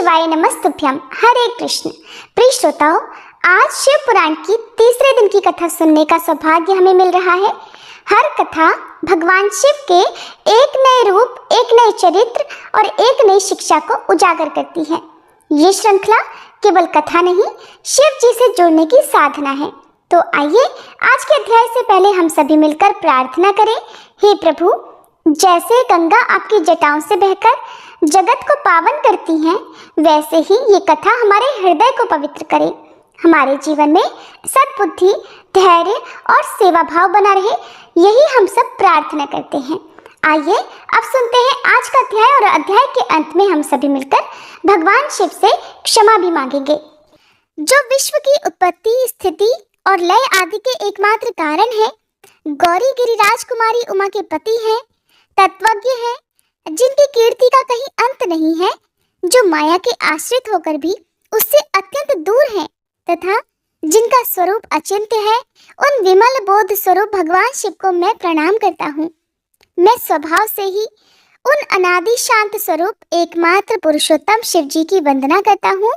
शिवाय नमस्तुभ्यम। हरे कृष्ण। प्रिय श्रोताओं, आज शिव पुराण की तीसरे दिन की कथा सुनने का सौभाग्य हमें मिल रहा है। हर कथा भगवान शिव के एक नए रूप, एक नए चरित्र और एक नई शिक्षा को उजागर करती है। ये श्रृंखला केवल कथा नहीं, शिव जी से जुड़ने की साधना है। तो आइए आज के अध्याय से पहले हम सभी मिलकर प्रार्थना करें। हे प्रभु, जैसे गंगा आपकी जटाओं से बहकर जगत को पावन करती हैं, वैसे ही ये कथा हमारे हृदय को पवित्र करे। हमारे जीवन में सद्बुद्धि, धैर्य और सेवा भाव बना रहे, यही हम सब प्रार्थना करते हैं। आइए अब सुनते हैं आज का अध्याय, और अध्याय के अंत में हम सभी मिलकर भगवान शिव से क्षमा भी मांगेंगे। जो विश्व की उत्पत्ति, स्थिति और लय आदि के एकमात्र कारण है, गौरी गिरिराज कुमारी उमा के पति हैं, तत्वज्ञ हैं, जिनकी कीर्ति का कहीं अंत नहीं है, जो माया के आश्रित होकर भी उससे अत्यंत दूर हैं, तथा जिनका स्वरूप अचिंत्य है, उन विमल बोध स्वरूप भगवान शिव को मैं प्रणाम करता हूँ। मैं स्वभाव से ही उन अनादि शांत स्वरूप एकमात्र पुरुषोत्तम शिव जी की वंदना करता हूँ,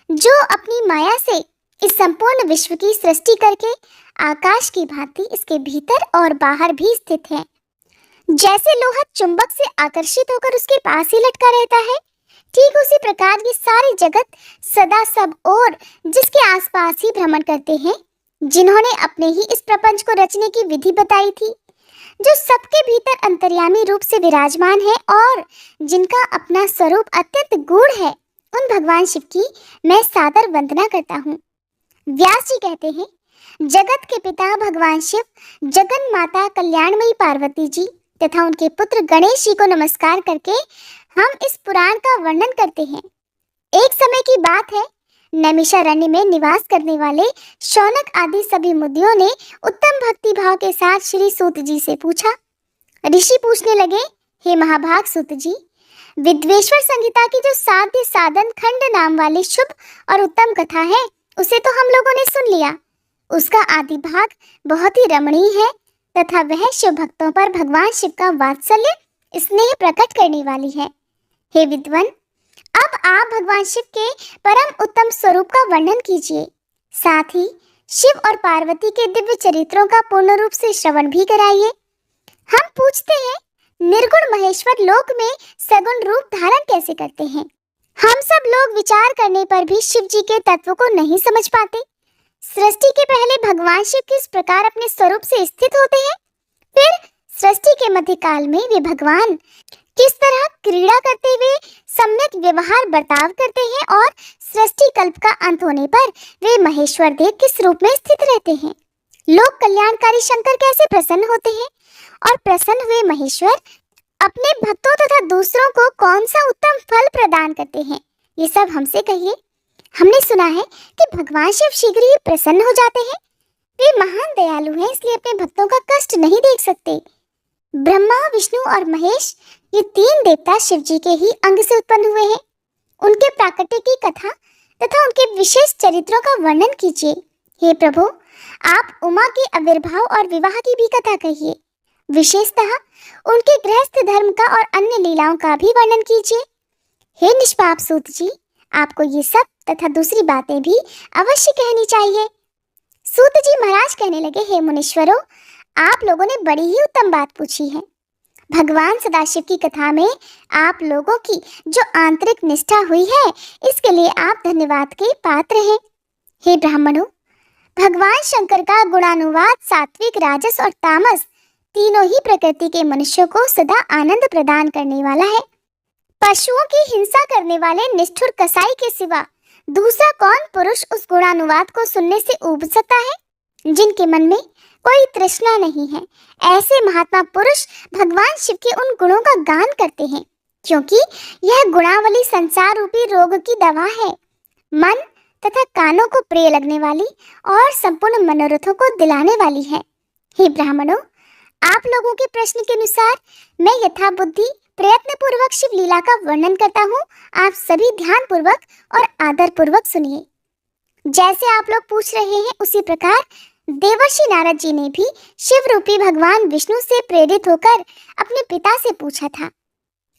जो अपनी माया से इस संपूर्ण विश्व की सृष्टि करके आकाश की भांति इसके भीतर और बाहर भी स्थित है। जैसे लोहा चुंबक से आकर्षित होकर उसके पास ही लटका रहता है, ठीक उसी प्रकार ये सारी जगत सदा सब और जिसके आसपास ही भ्रमण करते हैं, जिन्होंने अपने ही इस प्रपंच को रचने की विधि बताई थी, जो सबके भीतर अंतर्यामी रूप से विराजमान है और जिनका अपना स्वरूप अत्यंत गूढ़ है, उन भगवान शिव की मैं सादर वंदना करता हूँ। व्यास जी कहते हैं, जगत के पिता भगवान शिव, जगन माता कल्याणमयी पार्वती जी तथा उनके पुत्र गणेश जी को नमस्कार करके हम इस पुराण का वर्णन करते हैं। एक समय की बात है, नैमिषारण्य में निवास करने वाले शौनक आदि सभी मुनियों ने उत्तम भक्ति भाव के साथ श्री सूत जी से पूछा। ऋषि पूछने लगे, हे महाभाग सूत जी, विद्वेश्वर संहिता की जो साध्य साधन खंड नाम वाली शुभ और उत्तम कथा है, उसे तो हम लोगों ने सुन लिया। उसका आदि भाग बहुत ही रमणीय है तथा वह शिव भक्तों पर भगवान शिव का वात्सल्य स्नेह प्रकट करने वाली है। हे विद्वान, अब आप भगवान शिव के परम उत्तम स्वरूप का वर्णन कीजिए, साथ ही शिव और पार्वती के दिव्य चरित्रों का पूर्ण रूप से श्रवण भी कराइए। हम पूछते हैं, निर्गुण महेश्वर लोक में सगुण रूप धारण कैसे करते हैं? हम सब लोग विचार करने पर भी शिव जी के तत्व को नहीं समझ पाते। सृष्टि के पहले भगवान शिव किस प्रकार अपने स्वरूप से स्थित होते हैं, फिर सृष्टि के मध्यकाल में वे भगवान किस तरह क्रीड़ा करते हुए सम्यक व्यवहार बर्ताव करते हैं, और सृष्टि कल्प का अंत होने पर वे महेश्वर देव किस रूप में स्थित रहते हैं। लोक कल्याणकारी शंकर कैसे प्रसन्न होते हैं, और प्रसन्न हुए महेश्वर अपने भक्तों तथा दूसरों को कौन सा उत्तम फल प्रदान करते हैं, ये सब हमसे कहिए। हमने सुना है कि भगवान शिव शीघ्र ही प्रसन्न हो जाते हैं। वे महान दयालु हैं, इसलिए अपने भक्तों का कष्ट नहीं देख सकते। ब्रह्मा, विष्णु और महेश, ये तीन देवता शिव जी के ही अंग से उत्पन्न हुए हैं। उनके प्राकट्य की कथा तथा उनके विशेष चरित्रों का वर्णन कीजिए। हे प्रभु, आप उमा के आविर्भाव और विवाह की भी कथा कहिए। विशेषतः उनके गृहस्थ धर्म का और अन्य लीलाओं का भी वर्णन कीजिए। हे निष्पाप सूत जी, आपको ये सब तथा दूसरी बातें भी अवश्य कहनी चाहिए। सूत जी महाराज कहने लगे, हे मुनीश्वरों, आप लोगों ने बड़ी ही उत्तम बात पूछी है। भगवान सदाशिव की कथा में आप लोगों की जो आंतरिक निष्ठा हुई है, इसके लिए आप धन्यवाद के पात्र हैं। हे ब्राह्मणों, भगवान शंकर का गुणानुवाद सात्विक, राजस और तामस तीनों ही प्रकृति के मनुष्यों को सदा आनंद प्रदान करने वाला है। पशुओं की हिंसा करने वाले निष्ठुर कसाई के सिवा दूसरा कौन पुरुष उस गुणानुवाद को सुनने से ऊब सकता है? जिनके मन में कोई तृष्णा नहीं है, ऐसे महात्मा पुरुष भगवान शिव के उन गुणों का गान करते हैं, क्योंकि यह गुणावली संसार रूपी रोग की दवा है। मन तथा कानों को प्रिय लगने वाली और संपूर्ण मनोरथों को दिलाने वाली है। हे ब्राह्मणों, आप लोगों के प्रश्न के अनुसार मैं यथा बुद्धि प्रयत्न पूर्वक शिव लीला का वर्णन करता हूँ। आप सभी ध्यान पूर्वक और आदर पूर्वक सुनिए। जैसे आप लोग पूछ रहे हैं, उसी प्रकार देवर्षि नारद जी ने भी शिव रूपी भगवान विष्णु से प्रेरित होकर अपने पिता से पूछा था।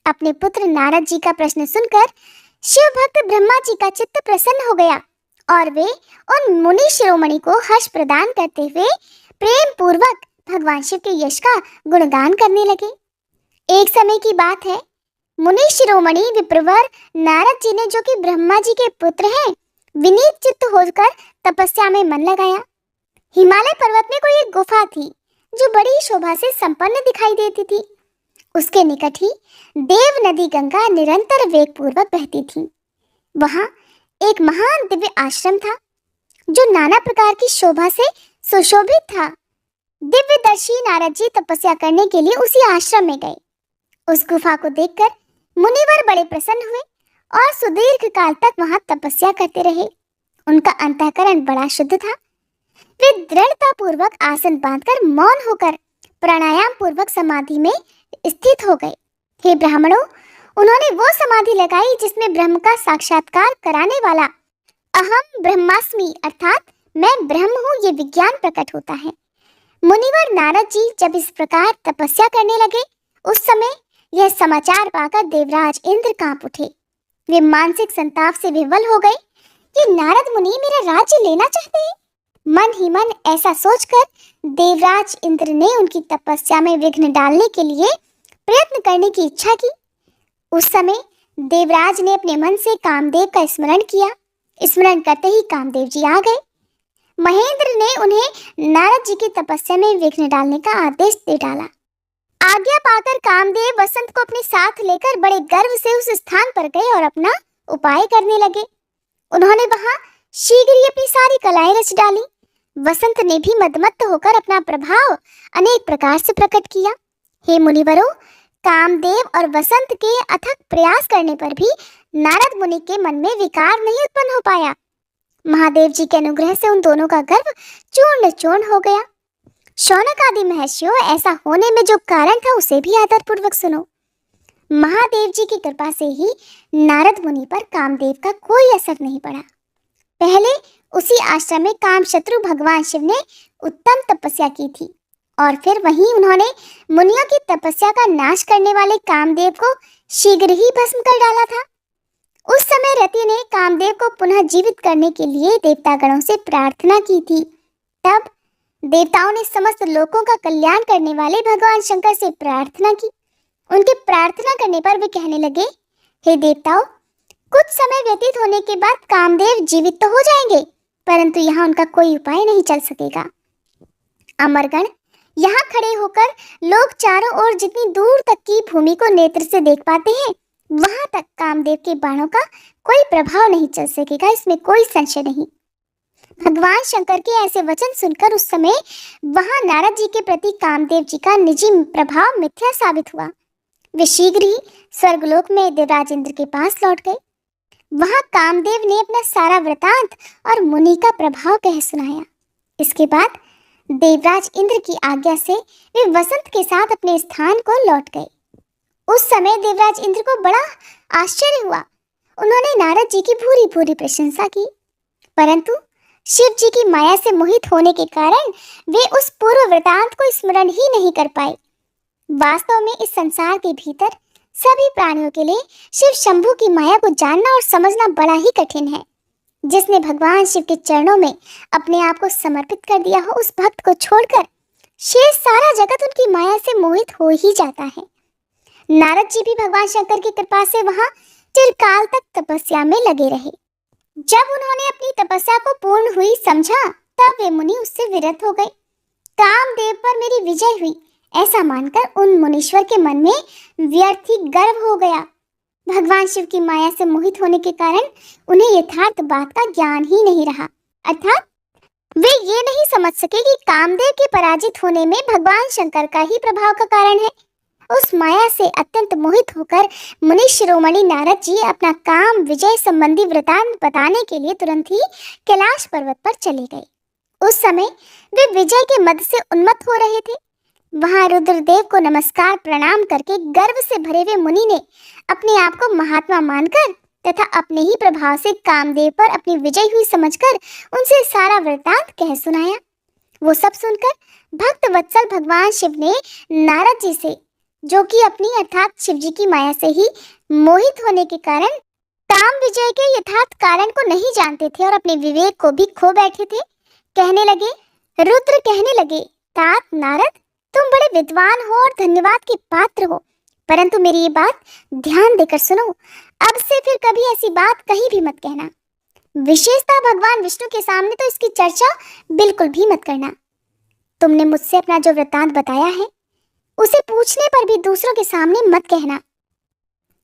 अपने पुत्र नारद जी का प्रश्न सुनकर शिव भक्त ब्रह्मा जी का चित्त प्रसन्न हो गया और वे उन मुनि शिरोमणि को हर्ष प्रदान करते हुए प्रेम पूर्वक भगवान शिव के यश का गुणगान करने लगे। एक समय की बात है, मुनि शिरोमणि विप्रवर नारद जी ने, जो कि ब्रह्मा जी के पुत्र हैं, विनीत चित्त होकर तपस्या में मन लगाया। हिमालय पर्वत में कोई एक गुफा थी जो बड़ी शोभा से संपन्न दिखाई देती थी। उसके निकट ही देव नदी गंगा निरंतर वेग पूर्वक बहती थी। वहां एक महान दिव्य आश्रम था जो नाना प्रकार की शोभा से सुशोभित था। दिव्यदर्शी नारद जी तपस्या करने के लिए उसी आश्रम में गए। उस गुफा को देखकर मुनिवर बड़े प्रसन्न हुए और सुदीर्घ काल तक वहां तपस्या करते रहे। उनका अंतःकरण बड़ा शुद्ध था। वे दृढ़ता पूर्वक आसन बांधकर मौन होकर प्राणायाम पूर्वक समाधि में स्थित हो गए। हे ब्राह्मणों, उन्होंने वो समाधि लगाई जिसमें ब्रह्म का साक्षात्कार कराने वाला अहम ब्रह्मास्मि अर्थात मैं ब्रह्म हूँ ये विज्ञान प्रकट होता है। मुनिवर नारद जी जब इस प्रकार तपस्या करने लगे, उस समय यह समाचार पाकर देवराज इंद्र कांप उठे। वे मानसिक संताप से विवल हो गए कि नारद मुनि मेरा राज्य लेना चाहते हैं। मन ही मन ऐसा सोचकर देवराज इंद्र ने उनकी तपस्या में विघ्न डालने के लिए प्रयत्न करने की इच्छा की। उस समय देवराज ने अपने मन से कामदेव का स्मरण किया। स्मरण करते ही कामदेव जी आ गए। महेंद्र ने उन्हें नारद जी की तपस्या में विघ्न डालने का आदेश दे डाला। आज्ञा पाकर कामदेव वसंत को अपने साथ लेकर बड़े गर्व से उस स्थान पर गए और अपना उपाय करने लगे। उन्होंने वहां शीघ्र ही अपनी सारी कलाएं रच डाली। वसंत ने भी मदमत्त होकर अपना प्रभाव अनेक प्रकार से प्रकट किया। हे मुनिवरों, कामदेव और वसंत के अथक प्रयास करने पर भी नारद मुनि के मन में विकार नहीं उत्पन्न हो पाया। महादेव जी के अनुग्रह से उन दोनों का गर्व चूर्ण चूर्ण हो गया। शौनक आदि महर्षियों, ऐसा होने में जो कारण था उसे भी आदर पूर्वक सुनो। महादेव जी की कृपा से ही नारद मुनि पर कामदेव का कोई असर नहीं पड़ा। पहले उसी आश्रम में कामशत्रु भगवान शिव ने उत्तम तपस्या की थी और फिर वहीं उन्होंने मुनियों की तपस्या का नाश करने वाले कामदेव को शीघ्र ही भस्म कर डाला था। उस समय रति ने कामदेव को पुनः जीवित करने के लिए देवतागणों से प्रार्थना की थी। तब देवताओं ने समस्त लोकों का कल्याण करने वाले भगवान शंकर से प्रार्थना की। उनके प्रार्थना करने पर वे कहने लगे, हे देवताओं, कुछ समय व्यतीत होने के बाद कामदेव जीवित तो हो जाएंगे, परंतु यहाँ उनका कोई उपाय नहीं चल सकेगा। अमरगण, यहाँ खड़े होकर लोग चारों ओर जितनी दूर तक की भूमि को नेत्र से देख पाते हैं, वहां तक कामदेव के बाणों का कोई प्रभाव नहीं चल सकेगा, इसमें कोई संशय नहीं। भगवान शंकर के ऐसे वचन सुनकर उस समय वहां नारद जी के प्रति कामदेव जी का निजी प्रभाव मिथ्या साबित हुआ। वे शीघ्र ही स्वर्गलोक में देवराज इंद्र के पास लौट गए। वहां कामदेव ने अपना सारा वृतांत और मुनि का प्रभाव कह सुनाया। इसके बाद देवराज इंद्र की आज्ञा से वे वसंत के साथ अपने स्थान को लौट गए। उस समय देवराज इंद्र को बड़ा आश्चर्य हुआ। उन्होंने नारद जी की भूरी भूरी प्रशंसा की, परंतु शिव जी की माया से मोहित होने के कारण वे उस पूर्व वृतांत को स्मरण ही नहीं कर पाए। वास्तव में इस संसार के भीतर सभी प्राणियों के लिए शिव शंभु की माया को जानना और समझना बड़ा ही कठिन है। जिसने भगवान शिव के चरणों में अपने आप को समर्पित कर दिया हो, उस भक्त को छोड़कर शेष सारा जगत उनकी माया से मोहित हो ही जाता है। नारद जी भी भगवान शंकर की कृपा से वहां चिरकाल तक तपस्या में लगे रहे। जब उन्होंने अपनी तपस्या को पूर्ण हुई समझा, तब वे मुनि उससे विरत हो गए। कामदेव पर मेरी विजय हुई ऐसा मानकर उन मुनीश्वर के मन में व्यर्थ ही गर्व हो गया। भगवान शिव की माया से मोहित होने के कारण उन्हें यथार्थ बात का ज्ञान ही नहीं रहा, अर्थात वे ये नहीं समझ सके कि कामदेव के पराजित होने में भगवान शंकर का ही प्रभाव का कारण है। उस माया से अत्यंत मोहित होकर मुनि शिरोमणि नारद जी अपना काम विजय संबंधी वृतांत बताने के लिए तुरंत ही कैलाश पर्वत पर चले गए। उस समय वे विजय के मद से उन्मत्त हो रहे थे। वहां रुद्रदेव को नमस्कार प्रणाम करके गर्व से भरे हुए मुनि ने अपने आप को महात्मा मानकर तथा अपने ही प्रभाव से कामदेव पर अपनी विजय हुई समझकर उनसे सारा वृतांत कह सुनाया। वो सब सुनकर भक्त वत्सल भगवान शिव ने नारद जी से, जो कि अपनी अर्थात शिव जी की माया से ही मोहित होने के कारण काम विजय के यथार्थ कारण को नहीं जानते थे और अपने विवेक को भी खो बैठे थे। कहने लगे, रुद्र कहने लगे, तात नारद, तुम बड़े विद्वान हो और धन्यवाद के पात्र हो, परंतु मेरी ये बात ध्यान देकर सुनो। अब से फिर कभी ऐसी बात कहीं भी मत कहना। विशेषतः भगवान विष्णु के सामने तो इसकी चर्चा बिल्कुल भी मत करना। तुमने मुझसे अपना जो वृत्तांत बताया है उसे पूछने पर भी दूसरों के सामने मत कहना।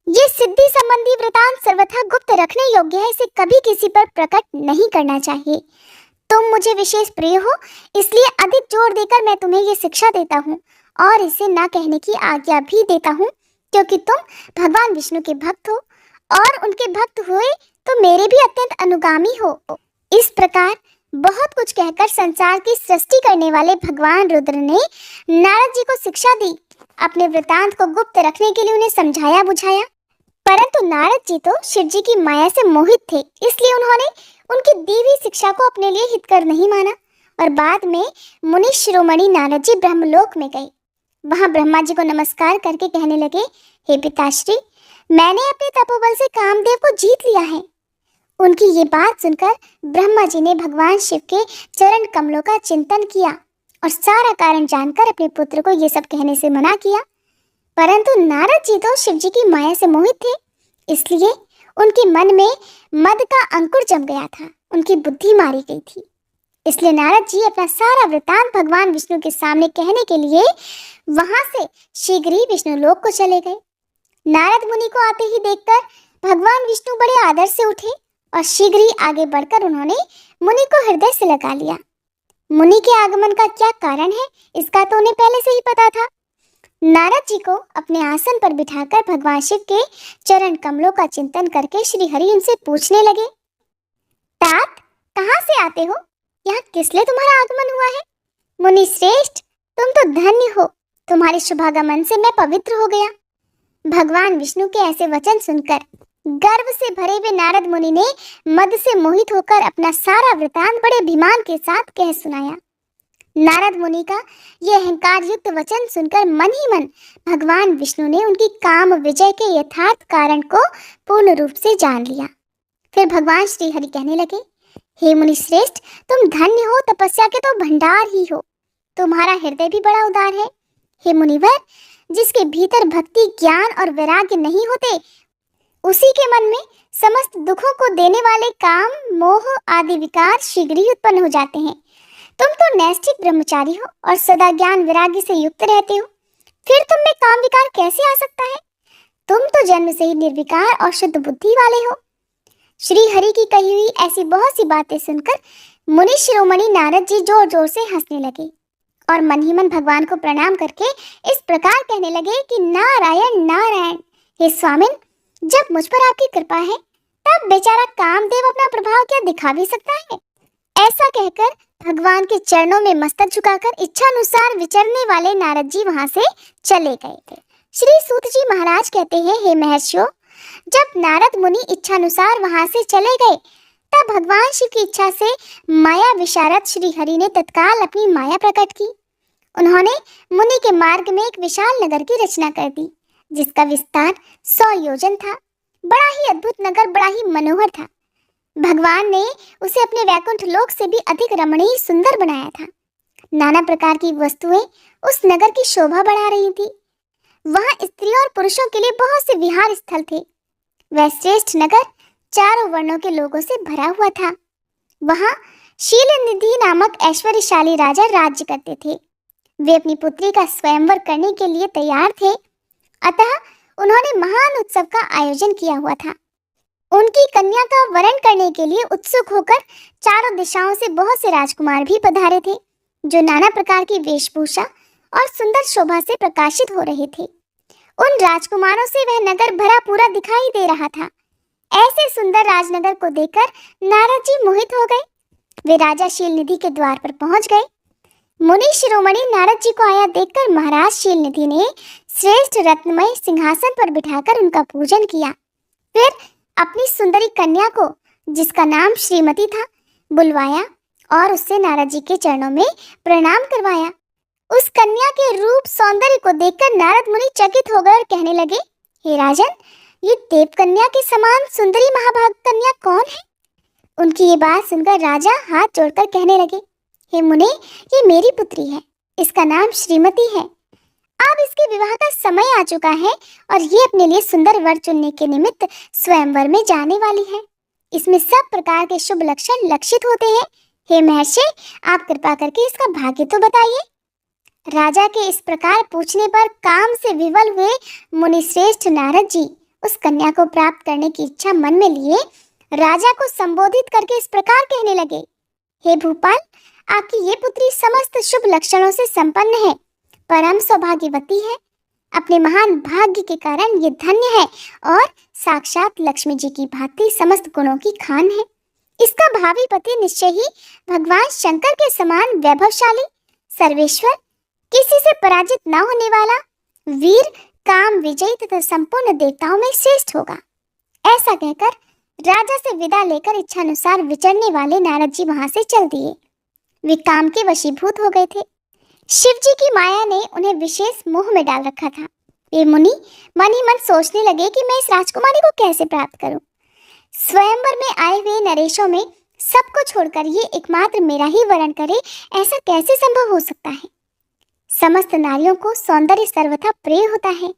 ये सिद्धि संबंधी वृत्तांत सर्वथा गुप्त रखने योग्य है, इसे कभी किसी पर प्रकट नहीं करना चाहिए। तुम मुझे विशेष प्रिय हो, इसलिए अधिक जोर देकर मैं तुम्हें ये शिक्षा देता हूँ और इसे ना कहने की आज्ञा भी देता हूँ, क्योंकि तुम भगवान विष्णु के भक्त हो और उनके भक्त हुए तो मेरे भी अत्यंत अनुगामी हो। इस प्रकार बहुत कुछ कहकर संसार की सृष्टि करने वाले भगवान रुद्र ने नारद जी को शिक्षा दी। अपने वृतांत को गुप्त रखने के लिए उन्हें समझाया बुझाया, परंतु नारद जी तो शिव जी की माया से मोहित थे, इसलिए उन्होंने उनकी दी हुई शिक्षा को अपने लिए हितकर नहीं माना और बाद में मुनि शिरोमणि नारद जी ब्रह्मलोक में गए। वहां ब्रह्मा जी को नमस्कार करके कहने लगे, हे पिताश्री, मैंने अपने तपोबल से कामदेव को जीत लिया है। उनकी ये बात सुनकर ब्रह्मा जी ने भगवान शिव के चरण कमलों का चिंतन किया और सारा कारण जानकर अपने पुत्र को ये सब कहने से मना किया, परंतु नारद जी तो शिव जी की माया से मोहित थे, इसलिए उनके मन में मद का अंकुर जम गया था, उनकी बुद्धि मारी गई थी। इसलिए नारद जी अपना सारा वृतांत भगवान विष्णु के सामने कहने के लिए वहां से शीघ्र ही विष्णु लोक को चले गए। नारद मुनि को आते ही देखकर भगवान विष्णु बड़े आदर से उठे और शीघ्र ही आगे बढ़कर उन्होंने मुनि को हृदय से लगा लिया। मुनि के आगमन का क्या कारण है इसका तो उन्हें पहले से ही पता था। नारद जी को अपने आसन पर बिठाकर भगवान शिव के चरण कमलों का चिंतन करके श्री हरि उनसे पूछने लगे, तात, कहाँ से आते हो? यहाँ किस लिए तुम्हारा आगमन हुआ है? मुनि श्रेष्ठ, तुम तो धन्य हो, तुम्हारे शुभागमन से मैं पवित्र हो गया। भगवान विष्णु के ऐसे वचन सुनकर गर्व से भरे हुए नारद मुनि ने मद से मोहित होकर अपना सारा वृतांत बड़े अभिमान के साथ कह सुनाया। नारद मुनि का यह अहंकार युक्त वचन सुनकर मन ही मन भगवान विष्णु ने उनकी काम विजय के यथार्थ कारण को पूर्ण रूप से जान लिया। फिर भगवान श्री हरि कहने लगे, हे मुनि श्रेष्ठ, तुम धन्य हो, तपस्या के तो भंडार ही हो, तुम्हारा हृदय भी बड़ा उदार है। हे मुनिवर, जिसके भीतर भक्ति, ज्ञान और वैराग्य नहीं होते, उसी के मन में समस्त दुखों को देने वाले काम, मोह आदि विकार शीघ्र ही उत्पन्न हो जाते हैं। तुम तो नैष्ठिक ब्रह्मचारी हो और सदा ज्ञान वैराग्य से युक्त रहते हो, फिर तुम में काम विकार कैसे आ सकता है? तुम तो जन्म से ही निर्विकार और शुद्ध बुद्धि वाले हो। श्री हरि की कही हुई ऐसी बहुत सी बातें सुनकर मुनि शिरोमणि नारद जी जोर जोर से हंसने लगे और मन ही मन भगवान को प्रणाम करके इस प्रकार कहने लगे कि नारायण नारायण, हे स्वामिन, जब मुझ पर आपकी कृपा है तब बेचारा कामदेव अपना प्रभाव क्या दिखा भी सकता है? ऐसा कहकर भगवान के चरणों में मस्तक झुकाकर इच्छानुसार विचरने वाले नारद जी वहां से चले गए थे। श्री सूत जी महाराज कहते हैं, हे महर्षियों, जब नारद मुनि इच्छानुसार वहां से चले गए तब भगवान शिव की इच्छा से माया विशारद श्री हरि ने तत्काल अपनी माया प्रकट की। उन्होंने मुनि के मार्ग में एक विशाल नगर की रचना कर दी, जिसका विस्तार 100 योजन था। बड़ा ही अद्भुत नगर, बड़ा ही मनोहर था। भगवान ने उसे अपने वैकुंठ लोक से भी अधिक रमणीय सुंदर बनाया था। नाना प्रकार की वस्तुएं उस नगर की शोभा बढ़ा रही थी। वहां स्त्रियों और पुरुषों के लिए बहुत से विहार स्थल थे। वह श्रेष्ठ नगर चारों वर्णों के लोगों से भरा हुआ था। वहां शीलनिधि नामक ऐश्वर्यशाली राजा राज्य करते थे। वे अपनी पुत्री का स्वयंवर करने के लिए तैयार थे, अतः उन्होंने महान उत्सव का आयोजन किया हुआ था। उनकी कन्या का वरण करने के लिए उत्सुक होकर चारों दिशाओं से बहुत से राजकुमार भी पधारे थे, जो नाना प्रकार की वेशभूषा और सुंदर शोभा से प्रकाशित हो रहे थे। उन राजकुमारों से वह नगर भरा पूरा दिखाई दे रहा था। ऐसे सुंदर राजनगर को देखकर नारद जी मोहित हो गए। वे राजा शीलनिधि के द्वार पर पहुंच गए। मुनि शिरोमणि नारद जी को आया देखकर महाराज शीलनिधि ने श्रेष्ठ रत्नमय सिंहासन पर बिठाकर उनका पूजन किया। फिर अपनी सुंदरी कन्या को, जिसका नाम श्रीमती था, बुलवाया और उससे नारद जी के चरणों में प्रणाम करवाया। उस कन्या के रूप सौंदर्य को देखकर नारद मुनि चकित हो गए और कहने लगे, हे राजन, ये देवकन्या के समान सुंदरी महाभाग कन्या कौन है? उनकी ये बात सुनकर राजा हाथ जोड़कर कहने लगे, हे मुने, ये मेरी पुत्री है, इसका नाम श्रीमती है। अब इसके विवाह का समय आ चुका है और ये अपने लिए सुंदर वर चुनने के निमित्त स्वयंवर में जाने वाली है। इसमें सब प्रकार के शुभ लक्षण लक्षित होते हैं। हे महर्षि, आप कृपा करके इसका भाग्य तो बताइए। राजा के इस प्रकार पूछने पर काम से विवल हुए मुनिश्रेष्ठ नारद जी उस कन्या को प्राप्त करने की इच्छा मन में लिए राजा को संबोधित करके इस प्रकार कहने लगे, हे भूपाल, आपकी ये पुत्री समस्त शुभ लक्षणों से संपन्न है, परम सौभाग्यवती है, अपने महान भाग्य के कारण ये धन्य है और साक्षात लक्ष्मी जी की भांति समस्त गुणों की खान है। इसका भावी पति निश्चय ही भगवान शंकर के समान वैभवशाली, सर्वेश्वर, किसी से पराजित न होने वाला, वीर, काम विजयी तथा संपूर्ण देवताओं में श्रेष्ठ होगा। ऐसा कहकर राजा से विदा लेकर इच्छानुसार विचरने वाले नारद जी वहां से चल दिए। वे काम के वशीभूत हो गए थे। शिव जी की माया ने उन्हें विशेष मोह में डाल रखा था। वे मुनि मन ही मन सोचने लगे कि मैं इस राजकुमारी को कैसे प्राप्त करूं। स्वयंवर में आए हुए नरेशों में सबको छोड़कर ये एकमात्र मेरा ही वरण करे, ऐसा कैसे संभव हो सकता है? समस्त नारियों को सौंदर्य सर्वथा प्रिय होता है।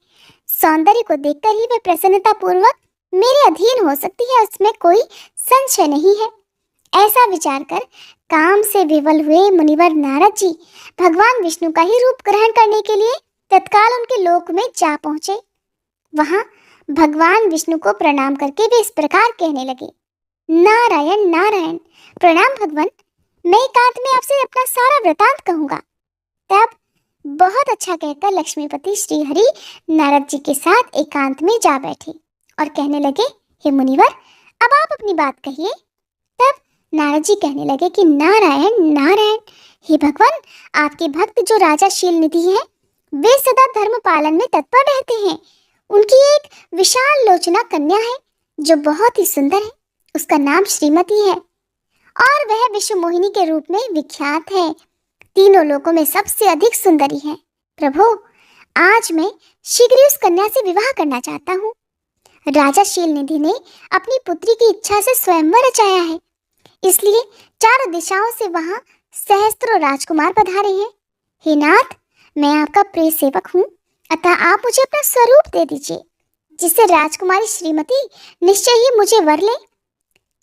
सौंदर्य को देखकर ही वे प्रसन्नता पूर्वक मेरे अधीन हो सकती है, उसमें कोई संशय नहीं है। ऐसा विचार कर काम से विवल हुए मुनिवर नारद जी भगवान विष्णु का ही रूप ग्रहण करने के लिए तत्काल उनके लोक में जा पहुंचे। वहां भगवान विष्णु को प्रणाम करके वे इस प्रकार कहने लगे, नारायण नारायण, प्रणाम भगवान, मैं एकांत में आपसे अपना सारा वृतांत कहूंगा। तब बहुत अच्छा कहकर लक्ष्मीपति श्रीहरि नारद जी के साथ एकांत में जा बैठे और कहने लगे, हे मुनिवर, अब आप अपनी बात कहिए। तब नारद जी कहने लगे कि नारायण नारायण, हे भगवान, आपके भक्त जो राजा शीलनिधि हैं, वे सदा धर्म पालन में तत्पर रहते हैं। उनकी एक विशाल लोचना कन्या है जो बहुत ही सुंदर है, उसका नाम श्रीमती है और वह विश्व मोहिनी के रूप में विख्यात है, तीनों लोकों में सबसे अधिक सुंदरी है। प्रभु, आज मैं शीघ्र उस कन्या से विवाह करना चाहता हूँ। राजा शीलनिधि ने अपनी पुत्री की इच्छा से स्वयंवर रचाया है, इसलिए चारों दिशाओं से वहां सहस्त्रों राजकुमार पधारे हैं। हे नाथ, मैं आपका प्रिय सेवक हूँ, अतः आप मुझे अपना स्वरूप दे दीजिए, जिससे राजकुमारी श्रीमती निश्चय ही मुझे वर ले।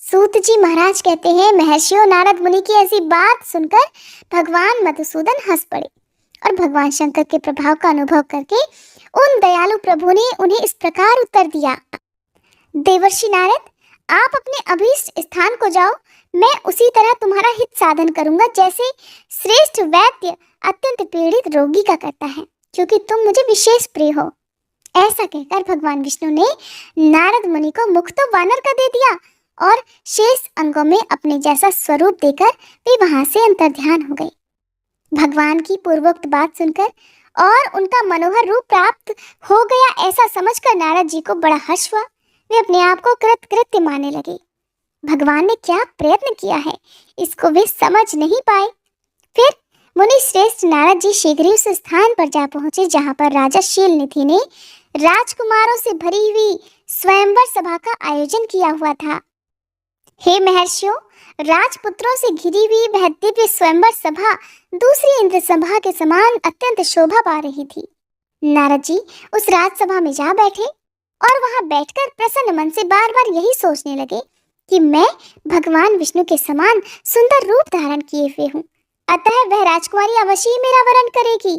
सूत जी महाराज कहते हैं, महर्षियों, नारद मुनि की ऐसी बात सुनकर भगवान मधुसूदन हंस पड़े और भगवान शंकर के प्रभाव का अनुभव करके उन दयालु प्रभु ने उन्हें इस प्रकार उत्तर दिया, देवर्षि नारद, आप अपने अभीष्ट स्थान को जाओ, मैं उसी तरह तुम्हारा हित साधन करूंगा जैसे श्रेष्ठ वैद्य अत्यंत पीड़ित रोगी का करता है, क्योंकि तुम मुझे विशेष प्रिय हो। ऐसा कहकर भगवान विष्णु ने नारद मुनि को मुख तो वानर का दे दिया और शेष अंगों में अपने जैसा स्वरूप देकर वे वहां से अंतर्ध्यान हो गए। भगवान की पूर्वोक्त बात सुनकर और उनका मनोहर रूप प्राप्त हो गया ऐसा समझकर नारद जी को बड़ा हर्ष हुआ। वे अपने आप को कृतकृत्य मानने लगे। भगवान ने क्या प्रयत्न किया है, इसको वे समझ नहीं पाए। फिर मुनि श्रेष्ठ नारद जी शीघ्र ही उस स्थान पर जा पहुंचे जहां पर राजा शीलनिधि ने राजकुमारों से भरी हुई स्वयंवर सभा का आयोजन किया हुआ था। हे महर्षियों, राजपुत्रों से घिरी हुई वह दिव्य स्वयंवर सभा दूसरी इंद्र सभा के समान अत्यंत शोभा पा रही थी। नारद जी उस राजसभा में जा बैठे और वहां बैठकर प्रसन्न मन से बार बार यही सोचने लगे कि मैं भगवान विष्णु के समान सुंदर रूप धारण किए हुए हूँ, अतः वह राजकुमारी अवश्य ही मेरा वरण करेगी,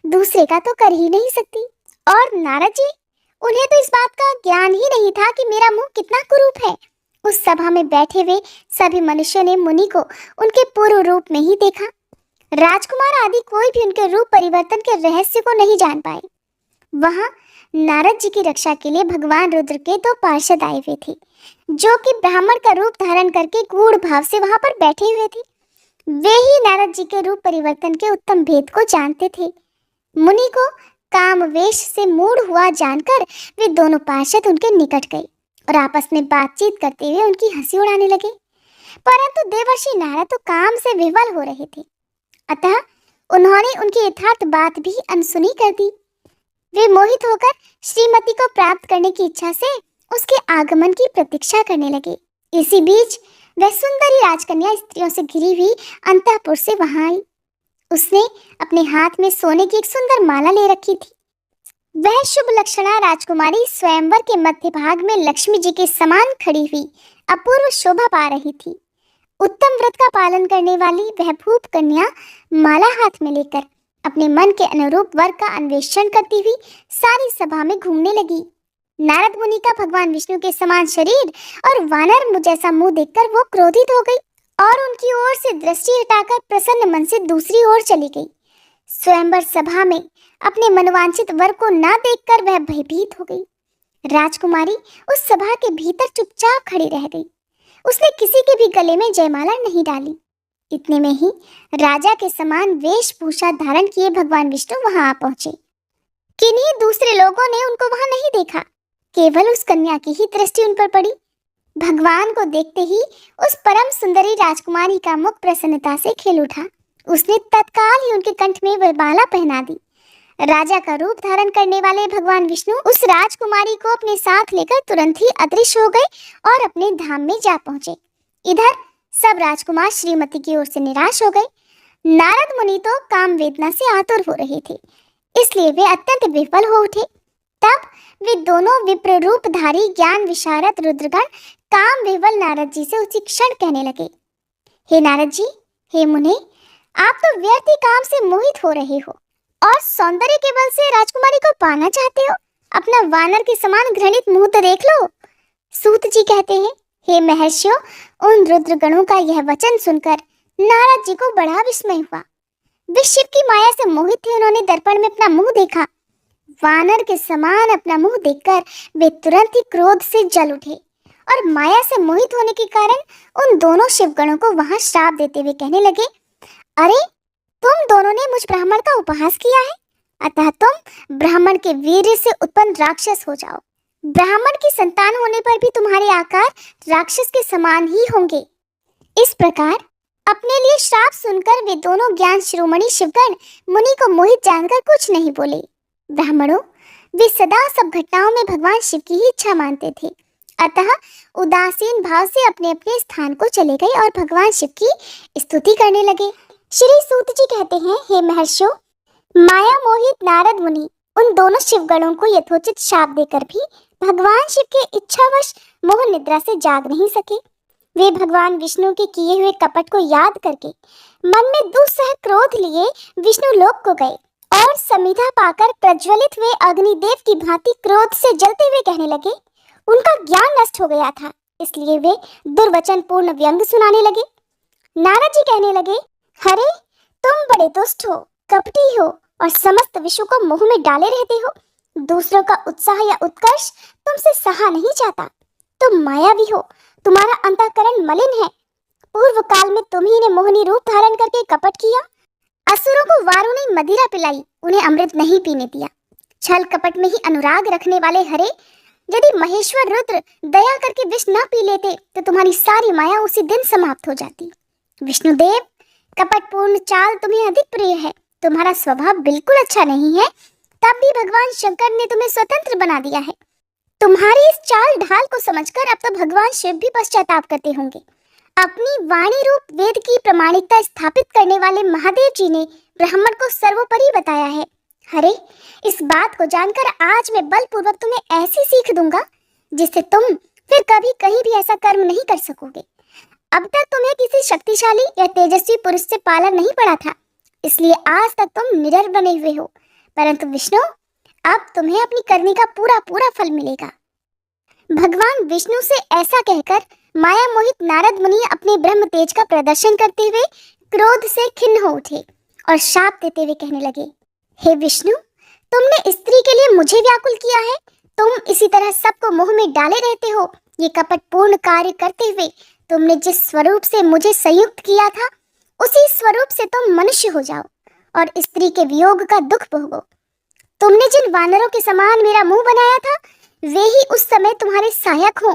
दूसरे का तो कर ही नहीं सकती। और नारद जी, उन्हें तो इस बात का ज्ञान ही नहीं था कि मेरा मुंह कितना कुरूप है। उस सभा में बैठे हुए सभी मनुष्यों ने मुनि को उनके पूर्व रूप में ही देखा। राजकुमार आदि कोई भी उनके रूप परिवर्तन के रहस्य को नहीं जान पाए। वहां नारद जी की रक्षा के लिए भगवान रुद्र के 2 पार्षद आए हुए थे, जो कि ब्राह्मण का रूप धारण करके गूढ़ भाव से वहां पर बैठे हुए थे। वे ही नारद जी के रूप परिवर्तन के उत्तम भेद को जानते थे। मुनि को कामवेश से मूढ़ हुआ जानकर वे दोनों पार्षद उनके निकट गए और आपस में बातचीत करते हुए उनकी हंसी उड़ाने लगे। परंतु देवर्षि नारद तो काम से विवल हो रहे थे, अतः उन्होंने उनकी यथार्थ बात भी अनसुनी कर दी। वे मोहित होकर श्रीमती को प्राप्त करने की इच्छा से उसके आगमन की प्रतीक्षा करने लगे। इसी बीच वह सुंदरी राजकन्या स्त्रियों से घिरी हुई अंतःपुर से वहां आई। उसने अपने हाथ में सोने की एक सुंदर माला ले रखी थी। वह शुभ लक्षणा राजकुमारी स्वयंवर के मध्य भाग में लक्ष्मी जी के समान खड़ी हुई अपूर्व शोभा पा रही थी। उत्तम व्रत का पालन करने वाली वह भूप कन्या माला हाथ में लेकर अपने मन के अनुरूप वर का अन्वेषण करती हुई सारी सभा में घूमने लगी। नारद मुनि का भगवान विष्णु के समान शरीर और वानर जैसा मुंह देखकर वो क्रोधित हो गई और उनकी ओर से दृष्टि हटाकर प्रसन्न मन से दूसरी ओर चली गई। स्वयंवर सभा में अपने मनवांछित वर को ना देखकर वह भयभीत हो गई। राजकुमारी उस सभा के भीतर चुपचाप खड़ी रह गई। उसने किसी के भी गले में जयमाला नहीं डाली। इतने में ही राजा के समान वेशभूषा धारण किए भगवान विष्णु वहां आ पहुंचे। किन्हीं दूसरे लोगों ने उनको वहां नहीं देखा, केवल उस कन्या की ही दृष्टि उन पर पड़ी। भगवान को देखते ही उस परम सुंदरी राजकुमारी का मुख प्रसन्नता से खिल उठा। उसने तत्काल ही उनके कंठ में वह माला पहना दी। राजा का रूप धारण करने वाले भगवान विष्णु उस राजकुमारी को अपने साथ लेकर तुरंत ही अदृश्य हो गए और अपने धाम में जा पहुंचे। इधर सब राजकुमार श्रीमती की ओर से निराश हो गए। नारद मुनि तो काम वेदना से आतुर हो रहे थे, इसलिए वे अत्यंत विफल हो उठे। तब वे दोनों विप्र रूपधारी ज्ञान विशारद रुद्रगण काम विवल नारद जी से उसी क्षण कहने लगे, हे नारद जी, हे मुने, आप तो व्यर्थ ही काम से मोहित हो रहे हो और सौंदर्य के बल से राजकुमारी को पाना चाहते हो। अपना वानर के समान घृणित मुंह तो देख लो। सूत जी कहते हैं, हे महर्षियों, उन रुद्रगणों का यह वचन सुनकर नारद जी को बड़ा विस्मय हुआ। वे शिव की माया से मोहित थे। उन्होंने दर्पण में अपना मुंह देखा। वानर के समान अपना मुंह देखकर वे तुरंत ही क्रोध से जल उठे और माया से मोहित होने के कारण उन दोनों शिवगणों को वहां श्राप देते हुए कहने लगे, अरे, तुम दोनों ने मुझ ब्राह्मण का उपहास किया है, अतः तुम ब्राह्मण के वीर्य से उत्पन्न राक्षस हो जाओ। ब्राह्मण की संतान होने पर भी तुम्हारे आकार राक्षस के समान ही होंगे। इस प्रकार अपने लिए श्राप सुनकर वे दोनों ज्ञान शिरोमणि शिवगण मुनि को मोहित जानकर कुछ नहीं बोले। ब्राह्मणों, वे सदा सब घटनाओं में भगवान शिव की ही इच्छा मानते थे, अतः उदासीन भाव से अपने अपने स्थान को चले गए और भगवान शिव की स्तुति करने लगे। श्री सूत जी कहते हैं, हे महर्षियों, माया मोहित नारद मुनि उन दोनों शिवगणों को यथोचित शाप देकर भी भगवान शिव के इच्छावश मोह निद्रा से जाग नहीं सके। वे भगवान विष्णु के किए हुए कपट को याद करके मन में दुस्सह क्रोध लिए विष्णु लोक को गए और समिधा पाकर प्रज्वलित हुए अग्निदेव की भांति क्रोध से जलते हुए कहने लगे। उनका ज्ञान नष्ट हो गया था, इसलिए वे दुर्वचन पूर्ण व्यंग सुनाने लगे। नारद जी कहने लगे, अरे, तुम बड़े दुष्ट हो, कपटी हो और समस्त विश्व को मोह में डाले रहते हो। दूसरों का उत्साह या उत्कर्ष तुमसे सहा नहीं जाता। तुम मायावी हो, तुम्हारा अंतःकरण मलिन है। पूर्व काल में तुम्ही ने मोहनी रूप धारण करके कपट किया। असुरों को वारों ने मदिरा पिलाई, उन्हें अमृत नहीं पीने दिया। छल कपट में ही अनुराग रखने वाले हरे, यदि महेश्वर रुद्र दया करके विष न पी लेते तो तुम्हारी सारी माया उसी दिन समाप्त हो जाती। विष्णुदेव, कपटपूर्ण चाल तुम्हें अधिक प्रिय है। तुम्हारा स्वभाव बिल्कुल अच्छा नहीं है, तब भी भगवान शंकर ने तुम्हें स्वतंत्र बना दिया है। तुम्हारी इस चाल ढाल को समझकर अब तो भगवान शिव भी पश्चाताप करते होंगे। अपनी वाणी रूप वेद की प्रामाणिकता स्थापित करने वाले महादेव जी ने ब्राह्मण को सर्वोपरि बताया है। अरे, इस बात को जानकर आज मैं बलपूर्वक तुम्हें ऐसी सीख दूंगा जिससे तुम फिर कभी कहीं भी ऐसा कर्म नहीं कर सकोगे। अब तक तुम्हें किसी शक्तिशाली या तेजस्वी पुरुष से पाला नहीं पड़ा था, इसलिए आज तक तुम निडर बने हुए हो। परंतु विष्णु, अब तुम्हें अपनी करनी का पूरा पूरा फल मिलेगा। भगवान विष्णु से ऐसा कहकर माया मोहित नारद मुनि अपने ब्रह्म तेज का प्रदर्शन करते हुए क्रोध से खिन्न हो उठे और शाप देते हुए कहने लगे, हे विष्णु, तुमने स्त्री के लिए मुझे व्याकुल किया है। तुम इसी तरह सबको मोह में डाले रहते हो। ये कपटपूर्ण कार्य करते हुए तुमने जिस स्वरूप से मुझे संयुक्त किया था, उसी स्वरूप से तुम मनुष्य हो जाओ और स्त्री के वियोग का दुख भोगो। तुमने जिन वानरों के समान मेरा मुंह बनाया था, वे ही उस समय तुम्हारे सहायक हो।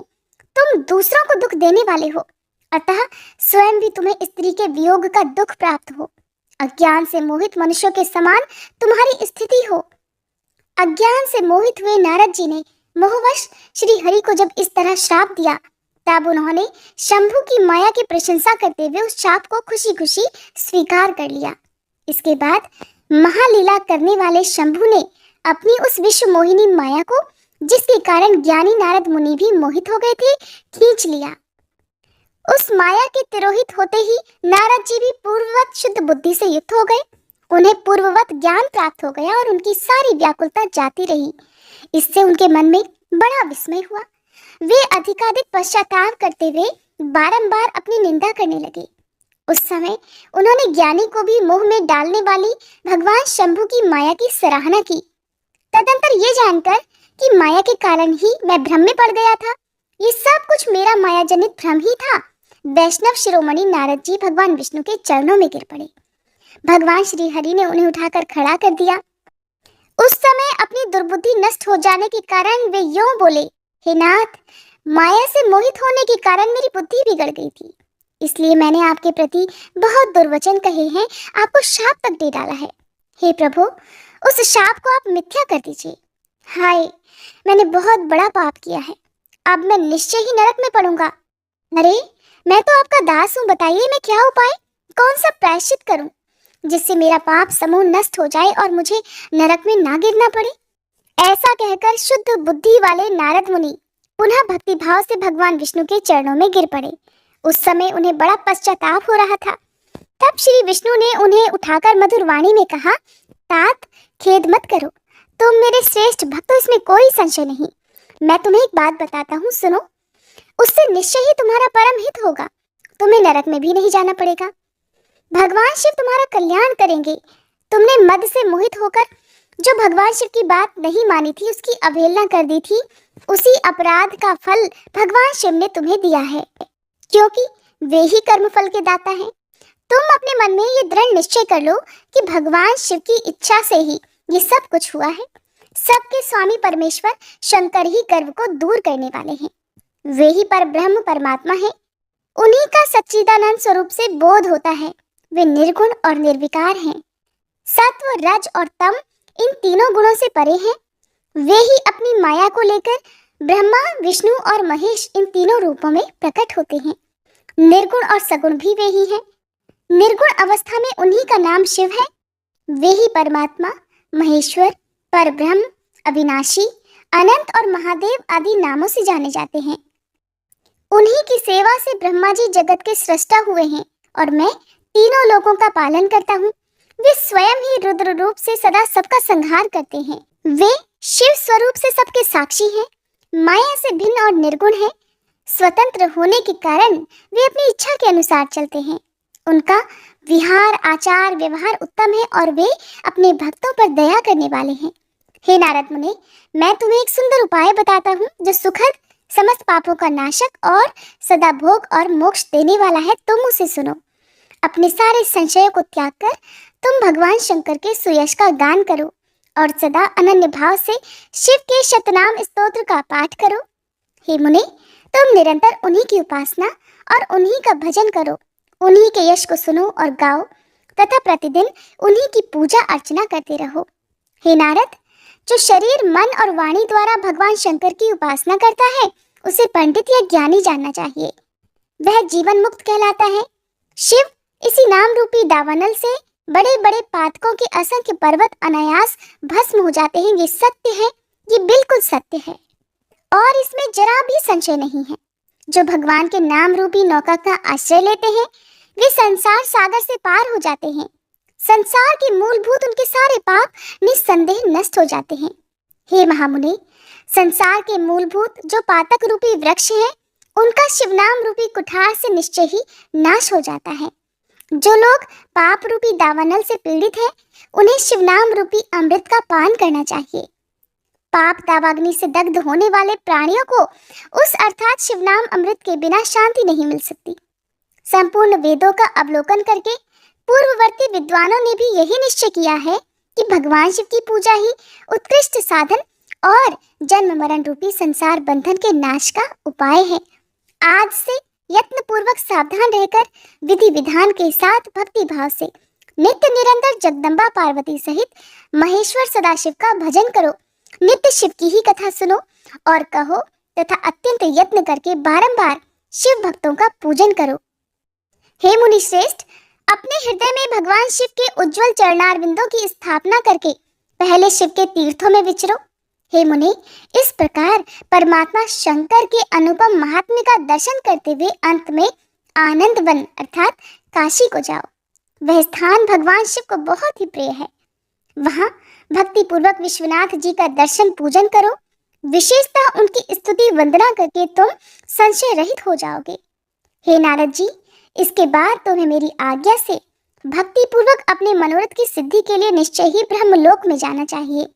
तुम दूसरों को दुख देने वाले हो, अतः स्वयं भी तुम्हें स्त्री के वियोग का दुख प्राप्त हो। अज्ञान से मोहित मनुष्यों के समान तुम्हारी स्थिति हो। अज्ञान से मोहित हुए नारद जी ने मोहवश श्री हरि को जब इस तरह श्राप दिया, तब उन्होंने शंभु की माया की प्रशंसा करते हुए उस शाप को खुशी खुशी स्वीकार कर लिया। इसके बाद महालीला करने वाले शंभु ने अपनी उस विश्व मोहिनी माया को, जिसके कारण ज्ञानी नारद मुनि भी मोहित हो गए थे, खींच लिया। उस माया के तिरोहित होते ही नारद जी भी पूर्ववत शुद्ध बुद्धि से युक्त हो गए। उन्हें पूर्ववत ज्ञान प्राप्त हो गया और उनकी सारी व्याकुलता जाती रही। इससे उनके मन में बड़ा विस्मय हुआ। वे अधिकाधिक पश्चाताप करते हुए बारंबार अपनी निंदा करने लगे। उस समय उन्होंने ज्ञानी को भी मोह में डालने वाली भगवान शंभु की माया की सराहना की। तदंतर ये जानकर कि माया के कारण ही मैं भ्रम में पड़ गया था, ये सब कुछ मेरा माया जनित भ्रम ही था, वैष्णव शिरोमणि नारद जी भगवान विष्णु के चरणों में गिर पड़े। भगवान श्री हरि ने उन्हें उठाकर खड़ा कर दिया। उस समय अपनी दुर्बुद्धि नष्ट हो जाने के कारण वे यूं बोले, हे नाथ, माया से मोहित होने के कारण मेरी बुद्धि बिगड़ गई थी, इसलिए मैंने आपके प्रति बहुत दुर्वचन कहे हैं, आपको शाप तक दे डाला है। हे प्रभु, उस शाप को आप मिथ्या कर दीजिए। हाय, मैंने बहुत बड़ा पाप किया है, अब मैं निश्चय ही नरक में पड़ूंगा। अरे, मैं तो आपका दास हूँ, बताइए मैं क्या उपाय, कौन सा प्रायश्चित करूं जिससे मेरा पाप समूह नष्ट हो जाए और मुझे नरक में ना गिरना पड़े। ऐसा कहकर शुद्ध बुद्धि वाले नारद मुनि पुनः भक्ति भाव से भगवान विष्णु के चरणों में गिर पड़े। उस समय उन्हें बड़ा पश्चाताप हो रहा था। तब श्री विष्णु ने उन्हें उठाकर मधुर वाणी में कहा, तात, खेद मत करो, तुम मेरे श्रेष्ठ भक्त हो, इसमें कोई संशय नहीं। मैं तुम्हें एक बात बताता हूँ, सुनो। उससे निश्चय ही तुम्हारा परम हित होगा, तुम्हें नरक में भी नहीं जाना पड़ेगा। भगवान शिव तुम्हारा कल्याण करेंगे। तुमने मद से मोहित होकर जो भगवान शिव की बात नहीं मानी थी, उसकी अवहेलना कर दी थी, उसी अपराध का फल भगवान शिव ने तुम्हें दिया है, क्योंकि वे ही कर्म फल के दाता हैं। तुम अपने मन में ये दृढ़ निश्चय कर लो कि भगवान शिव की इच्छा से ही ये सब कुछ हुआ है। सबके स्वामी परमेश्वर शंकर ही गर्व को दूर करने वाले हैं। वे ही पर ब्रह्म परमात्मा है। उन्हीं का सच्चिदानंद स्वरूप से बोध होता है। वे निर्गुण और निर्विकार हैं। सत्व, रज और तम इन तीनों गुणों से परे हैं। वे ही अपनी माया को लेकर ब्रह्मा, विष्णु और महेश इन तीनों रूपों में प्रकट होते हैं। निर्गुण और सगुण भी वे ही हैं। निर्गुण अवस्था में उन्हीं का नाम शिव है। वे ही परमात्मा, महेश्वर, परब्रह्म, अविनाशी, अनंत और महादेव आदि नामों से जाने जाते हैं। उन्हीं की सेवा से ब्रह्मा जी जगत के सृष्टा हुए हैं और मैं तीनों लोगों का पालन करता हूँ। वे स्वयं ही रुद्र रूप से सदा सबका संहार करते हैं। वे शिव स्वरूप से सबके साक्षी हैं, माया से भिन्न और निर्गुण हैं। स्वतंत्र होने के कारण वे अपनी इच्छा के अनुसार चलते हैं। उनका विहार, आचार, व्यवहार उत्तम है और वे अपने भक्तों पर दया करने वाले हैं। हे नारद मुनि, मैं तुम्हें एक सुंदर उपाय बताता हूँ जो सुखद, समस्त पापों का नाशक और सदा भोग और मोक्ष देने वाला है। तुम उसे सुनो। अपने सारे संशयों को त्याग कर तुम भगवान शंकर के सुयश का गान करो और सदा अनन्य भाव से शिव के शतनाम स्तोत्र का पाठ करो। हे मुनि, तुम निरंतर उन्हीं की उपासना और उन्हीं का भजन करो, उन्हीं के यश को सुनो और गाओ तथा प्रतिदिन उन्हीं की पूजा अर्चना करते रहो। हे नारद, जो शरीर, मन और वाणी द्वारा भगवान शंकर की उपासना करता है, उसे पंडित या ज्ञानी जानना चाहिए। वह जीवन मुक्त कहलाता है। शिव इसी नाम रूपी दावानल से बड़े बड़े पातकों के असंख्य पर्वत अनायास भस्म हो जाते हैं। ये सत्य है, ये बिल्कुल सत्य है और इसमें जरा भी संशय नहीं है। जो भगवान के नाम रूपी नौका का आश्रय लेते हैं, वे संसार सागर से पार हो जाते हैं। संसार के मूलभूत उनके सारे पाप निस्संदेह नष्ट हो जाते हैं। हे महामुनि, संसार के मूलभूत जो पातक रूपी वृक्ष हैं, उनका शिवनाम रूपी कुठार से निश्चय ही नाश हो जाता है। जो लोग पाप रूपी दावानल से पीड़ित हैं, उन्हें शिवनाम रूपी अमृत का पान करना चाहिए। पाप दावाग्नि से दग्ध होने वाले प्राणियों को उस अर्थात शिवनाम अमृत के बिना शांति नहीं मिल सकती। संपूर्ण वेदों का अवलोकन करके पूर्ववर्ती विद्वानों ने भी यही निश्चय किया है कि भगवान शिव की पूजा ही उत्कृष्ट साधन और जन्म मरण रूपी संसार बंधन के नाश का उपाय है। आज से यत्न पूर्वक सावधान रहकर विधि विधान के साथ भक्ति भाव से नित्य निरंतर जगदम्बा पार्वती सहित महेश्वर सदाशिव का भजन करो नित्य शिव की ही कथा सुनो और कहो तथा अत्यंत यत्न करके बारंबार शिव भक्तों का पूजन करो। हे मुनि श्रेष्ठ, अपने हृदय में भगवान शिव के उज्जवल चरणारविंदों की स्थापना करके पहले शिव के तीर्थों में विचरो। हे मुनि, इस प्रकार परमात्मा शंकर के अनुपम महात्म्य का दर्शन करते हुए अंत में आनंद वन अर्थात काशी को जाओ। वह स्थान भगवान शिव को बहुत ही प्रिय है। वहां भक्ति पूर्वक विश्वनाथ जी का दर्शन पूजन करो। विशेषतः उनकी स्तुति वंदना करके तुम संशय रहित हो जाओगे। हे नारद जी, इसके बाद तुम्हें मेरी आज्ञा से भक्ति पूर्वक अपने मनोरथ की सिद्धि के लिए निश्चय ही ब्रह्मलोक में जाना चाहिए।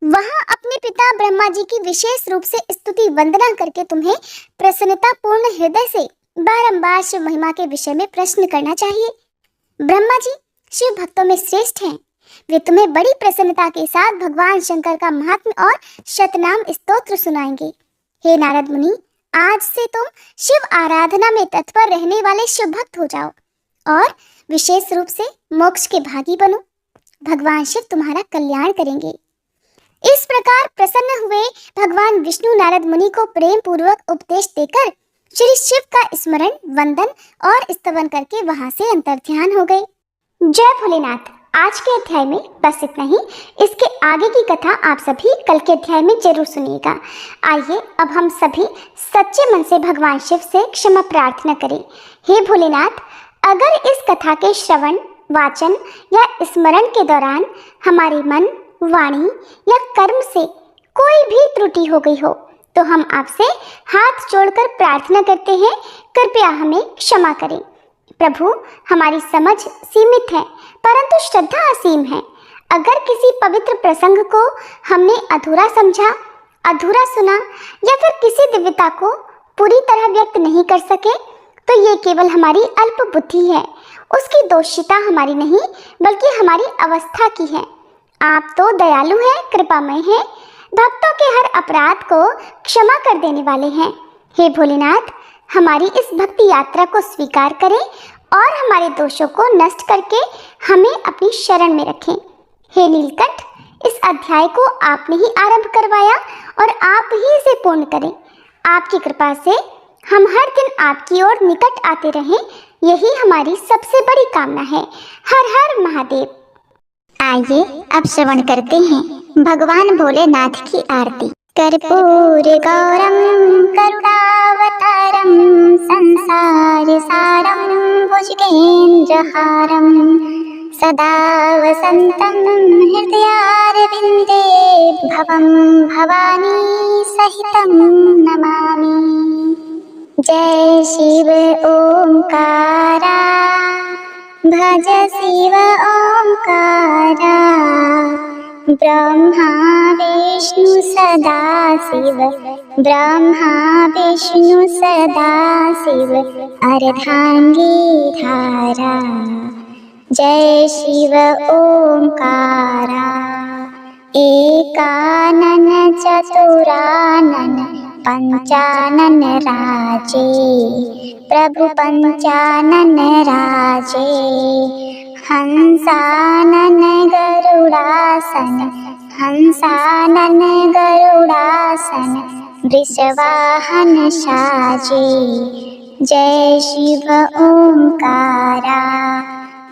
वहां अपने पिता ब्रह्मा जी की विशेष रूप से स्तुति वंदना करके तुम्हें प्रसन्नता पूर्ण हृदय से बारंबार शिव महिमा के विषय में प्रश्न करना चाहिए। ब्रह्मा जी शिव भक्तों में श्रेष्ठ हैं। वे तुम्हें बड़ी प्रसन्नता के साथ भगवान शंकर का महात्म्य और शतनाम स्तोत्र सुनाएंगे। हे नारद मुनि, आज से तुम शिव आराधना में तत्पर रहने वाले शिव भक्त हो जाओ और विशेष रूप से मोक्ष के भागी बनो। भगवान शिव तुम्हारा कल्याण करेंगे। इस प्रकार प्रसन्न हुए भगवान विष्णु नारद मुनि को प्रेम पूर्वक उपदेश देकर श्री शिव का स्मरण, वंदन और स्तवन करके वहां से अंतर्ध्यान हो गए। जय भोलेनाथ। आज के अध्याय में बस इतना ही। इसके आगे की कथा आप सभी कल के अध्याय में जरूर सुनिएगा। आइए अब हम सभी सच्चे मन से भगवान शिव से क्षमा प्रार्थना करें। हे भोलेनाथ, अगर इस कथा के श्रवण, वाचन या स्मरण के दौरान हमारे मन, वाणी या कर्म से कोई भी त्रुटि हो गई हो तो हम आपसे हाथ जोड़कर प्रार्थना करते हैं, कृपया हमें क्षमा करें। प्रभु, हमारी समझ सीमित है परंतु श्रद्धा असीम है। अगर किसी पवित्र प्रसंग को हमने अधूरा समझा, अधूरा सुना या फिर किसी दिव्यता को पूरी तरह व्यक्त नहीं कर सके तो ये केवल हमारी अल्प बुद्धि है। उसकी दोषिता हमारी नहीं बल्कि हमारी अवस्था की है। आप तो दयालु हैं, कृपामय हैं, भक्तों के हर अपराध को क्षमा कर देने वाले हैं। हे भोलेनाथ, हमारी इस भक्ति यात्रा को स्वीकार करें और हमारे दोषों को नष्ट करके हमें अपनी शरण में रखें। हे नीलकंठ, इस अध्याय को आपने ही आरंभ करवाया और आप ही इसे पूर्ण करें। आपकी कृपा से हम हर दिन आपकी ओर निकट आते रहें, यही हमारी सबसे बड़ी कामना है। हर हर महादेव। आइए अब श्रवण करते हैं भगवान भोलेनाथ की आरती। कर्पूर गौरम करुणावतारम संसार सारम भुजगेन्द्रहारम सदा वसंतं हृदयारविंदे भवं भवानी सहितं नमामि। जय शिव ओंकारा, भज शिव ओंकारा, ब्रह्मा विष्णु सदा शिव, ब्रह्मा विष्णु सदा शिव, अर्धांगी धारा। जय शिव ओंकारा, एकानन चतुरानन पंचानन राजे, प्रभु पंचानन राजे, हंसानन गरुड़ासन, हंसानन गरुड़ासन, वृषवाहन साजे। जय शिव ओंकारा,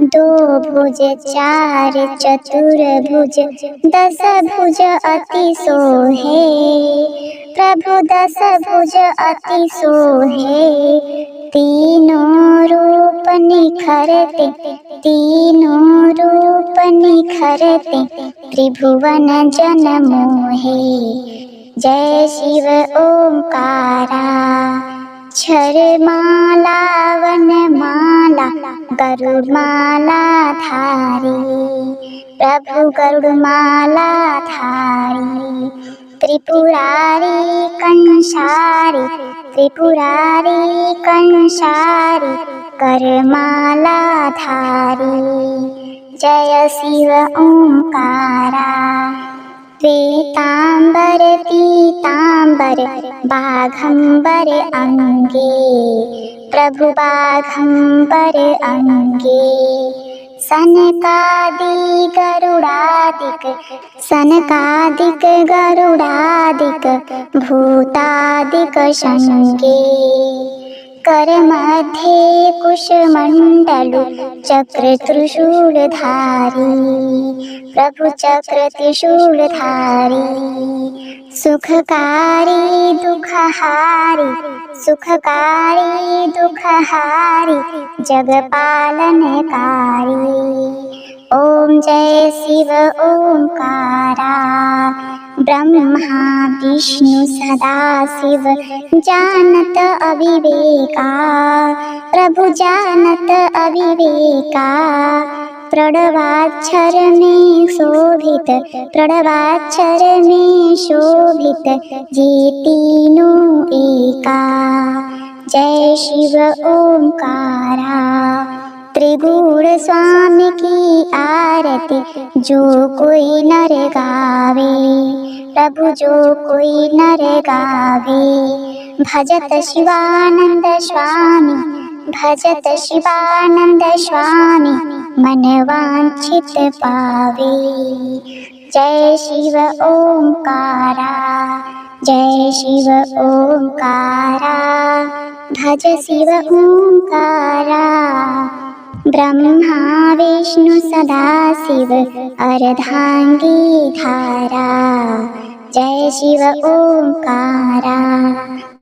दो भुज चार चतुर्भुज, दस भुज अति सोहे, प्रभु दस भुज अति सोहे। तीनों रूप निखरते, तीनों रूप निखरते, त्रिभुवन जन मोहे। जय शिव ओंकारा, छर माला वन माला, गरुड़ माला धारी, प्रभु गरुड़ माला धारी। त्रिपुरारी कंसारी, त्रिपुरारी कंसारी, करमाला धारी। जय शिव ओंकारा, श्वेतांबर पीतांबर बाघंबर अंगे, प्रभु बाघंबर अंगे। सनकादिक गरुडादिक भूतादिक शङ्गे करमध्ये कुशमण्डलु चक्र त्रिशूलधारी प्रभु चक्र त्रिशूलधारी सुखकारी दुखहारी जगपालनकारी। ओम जय शिव ओंकारा ब्रह्मा विष्णु सदा शिव जानत अविवेका प्रभु जानत अविवेका प्रणवाक्षर में शोभित जे तीनों एका। जय शिव ओंकारा त्रिगुण स्वामी की आरती जो कोई नर गावे प्रभु जो कोई नर गावे भजत शिवानंद स्वामी मन वांछित पावे। जय शिव ओंकारा भज शिव ओंकारा ब्रह्मा विष्णु सदा शिव अर्धांगी धारा। जय शिव ओंकारा।